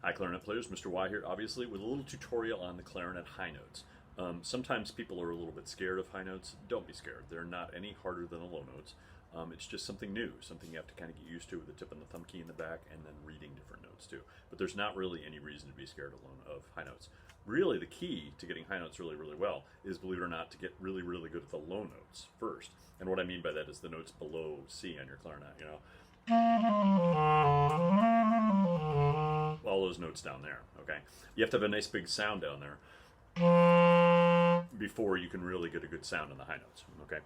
Hi clarinet players, Mr. Y here, obviously, with a little tutorial on the clarinet high notes. Sometimes people are a little bit scared of high notes. Don't be scared. They're not any harder than the low notes. It's just something new, something you have to kind of get used to with the tip and the thumb key in the back and then reading different notes too. But there's not really any reason to be scared of high notes. Really, the key to getting high notes really, really well is, believe it or not, to get really, really good at the low notes first. And what I mean by that is the notes below C on your clarinet, you know. All those notes down there, okay? You have to have a nice big sound down there before you can really get a good sound in the high notes, okay?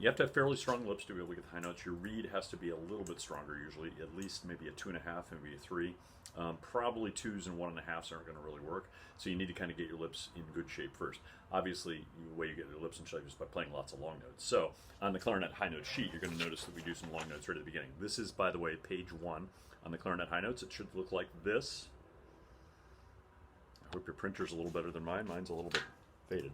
You have to have fairly strong lips to be able to get the high notes. Your reed has to be a little bit stronger usually, at least maybe a 2.5, maybe a 3. Probably 2s and 1.5s aren't going to really work, so you need to kind of get your lips in good shape first. Obviously, the way you get your lips in shape is by playing lots of long notes. So on the clarinet high note sheet, you're going to notice that we do some long notes right at the beginning. This is, by the way, page 1 on the clarinet high notes. It should look like this. I hope your printer's a little better than mine. Mine's a little bit faded.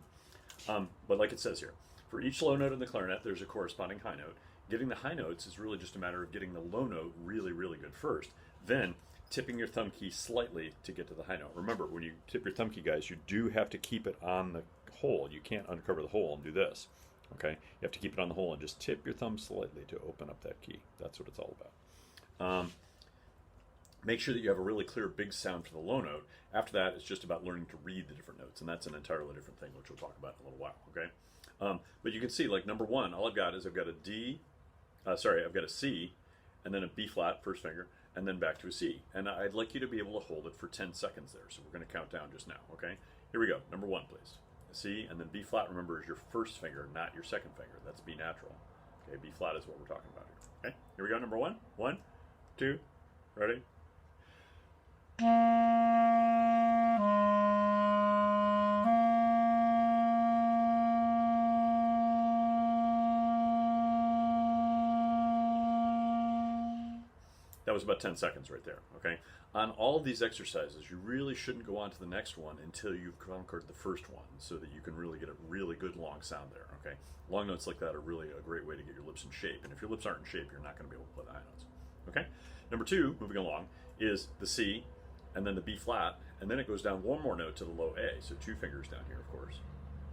But like it says here, for each low note in the clarinet, there's a corresponding high note. Getting the high notes is really just a matter of getting the low note really, really good first. Then tipping your thumb key slightly to get to the high note. Remember, when you tip your thumb key, guys, you do have to keep it on the hole. You can't uncover the hole and do this. Okay? You have to keep it on the hole and just tip your thumb slightly to open up that key. That's what it's all about. Make sure that you have a really clear big sound for the low note. After that, it's just about learning to read the different notes, and that's an entirely different thing, which we'll talk about in a little while, okay? But you can see, like number 1, all I've got is I've got a C, and then a B flat, first finger, and then back to a C. And I'd like you to be able to hold it for 10 seconds there, so we're going to count down just now, okay? Here we go, number 1, please. C, and then B flat, remember, is your first finger, not your second finger. That's B natural. Okay, B flat is what we're talking about here. Okay, here we go, number 1. 1, 2, ready? That was about 10 seconds right there, okay? On all of these exercises, you really shouldn't go on to the next one until you've conquered the first one so that you can really get a really good long sound there, okay? Long notes like that are really a great way to get your lips in shape, and if your lips aren't in shape, you're not going to be able to play the high notes, okay? Number 2, moving along, is the C, and then the B flat, and then it goes down one more note to the low A, so 2 fingers down here, of course.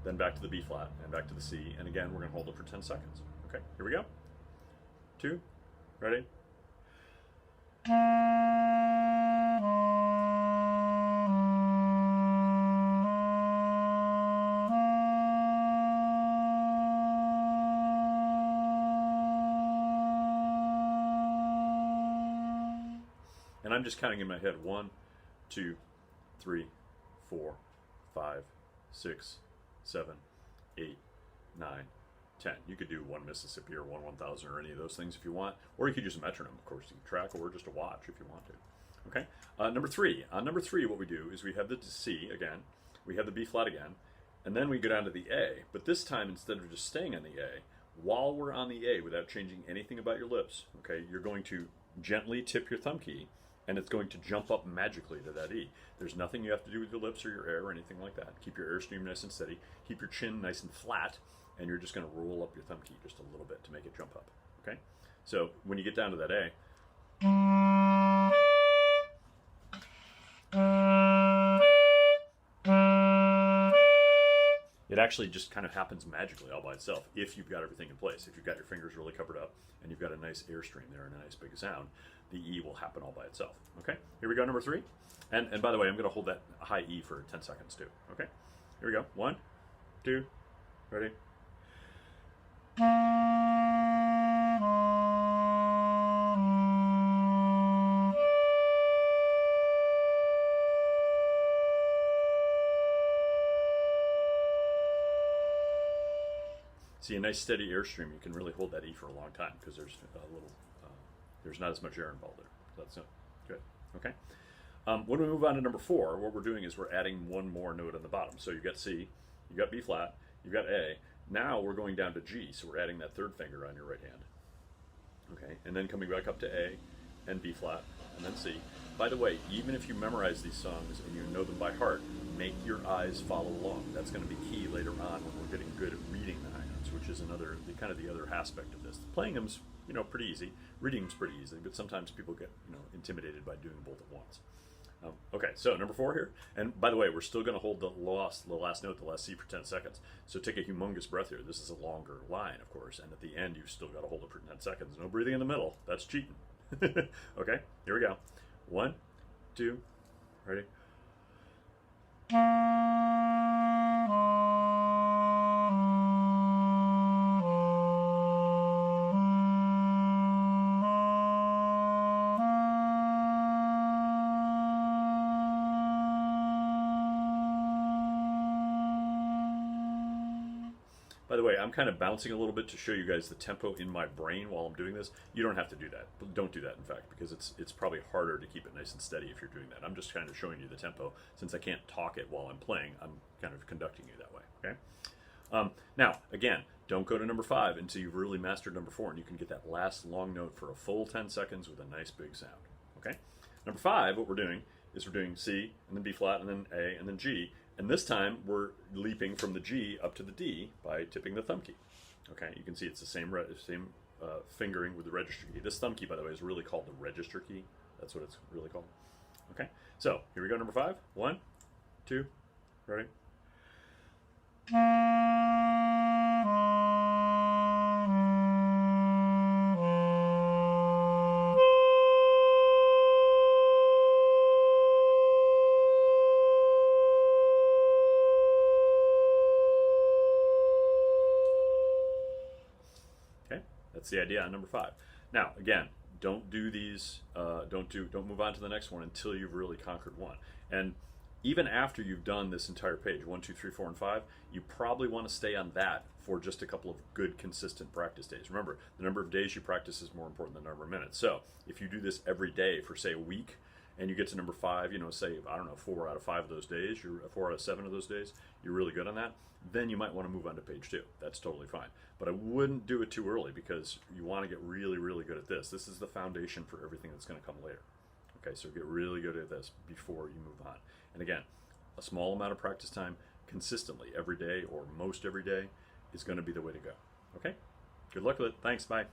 Then back to the B flat, and back to the C, and again, we're going to hold it for 10 seconds. Okay, here we go. 2, ready? And I'm just counting in my head 1, 2, 3, 4, 5, 6, 7, 8, 9, 10. You could do 1 Mississippi or 1 1000 or any of those things if you want, or you could use a metronome, of course, to keep track, or just a watch if you want to. Okay. Number 3. On number 3, what we do is we have the C again, we have the B flat again, and then we go down to the A. But this time, instead of just staying on the A, while we're on the A, without changing anything about your lips, okay, you're going to gently tip your thumb key, and it's going to jump up magically to that E. There's nothing you have to do with your lips or your air or anything like that. Keep your airstream nice and steady. Keep your chin nice and flat, and you're just going to roll up your thumb key just a little bit to make it jump up. Okay? So when you get down to that A, it actually just kind of happens magically all by itself if you've got everything in place. If you've got your fingers really covered up and you've got a nice airstream there and a nice big sound, the E will happen all by itself. Okay, here we go, number 3. And by the way, I'm going to hold that high E for 10 seconds too. Okay, here we go. 1, 2, ready? See, a nice steady airstream, you can really hold that E for a long time because there's there's not as much air involved there. So that's good. Okay. When we move on to number 4, what we're doing is we're adding one more note on the bottom. So you've got C, you've got B flat, you've got A. Now we're going down to G, so we're adding that 3rd finger on your right hand. Okay, and then coming back up to A and B flat and then C. By the way, even if you memorize these songs and you know them by heart, make your eyes follow along. That's going to be key later on when we're getting good at reading the high notes, which is kind of the other aspect of this. Playing them's pretty easy. Reading's pretty easy, but sometimes people get intimidated by doing both at once. Okay, so number 4 here. And by the way, we're still going to hold the last note, the last C, for 10 seconds. So take a humongous breath here. This is a longer line, of course. And at the end, you've still got to hold it for 10 seconds. No breathing in the middle. That's cheating. Okay, here we go. 1, 2, ready? By the way, I'm kind of bouncing a little bit to show you guys the tempo in my brain while I'm doing this. You don't have to do that. Don't do that, in fact, because it's probably harder to keep it nice and steady if you're doing that. I'm just kind of showing you the tempo. Since I can't talk it while I'm playing, I'm kind of conducting you that way, okay? Now, again, don't go to number 5 until you've really mastered number 4, and you can get that last long note for a full 10 seconds with a nice big sound, okay? Number 5, what we're doing is we're doing C, and then B flat, and then A, and then G, and this time we're leaping from the G up to the D by tipping the thumb key. Okay, you can see it's the same fingering with the register key. This thumb key, by the way, is really called the register key. That's what it's really called. Okay, so here we go, number 5. 1, 2, ready? Okay, that's the idea on number 5. Now, again, don't do these. Don't move on to the next one until you've really conquered one. And even after you've done this entire page, 1, 2, 3, 4, and 5, you probably want to stay on that for just a couple of good, consistent practice days. Remember, the number of days you practice is more important than the number of minutes. So if you do this every day for, say, a week, and you get to number 5, you know, say, I don't know, 4 out of 5 of those days, 4 out of 7 of those days, you're really good on that, then you might want to move on to page 2. That's totally fine. But I wouldn't do it too early because you want to get really, really good at this. This is the foundation for everything that's going to come later. Okay, so get really good at this before you move on. And again, a small amount of practice time consistently every day or most every day is going to be the way to go. Okay? Good luck with it. Thanks. Bye.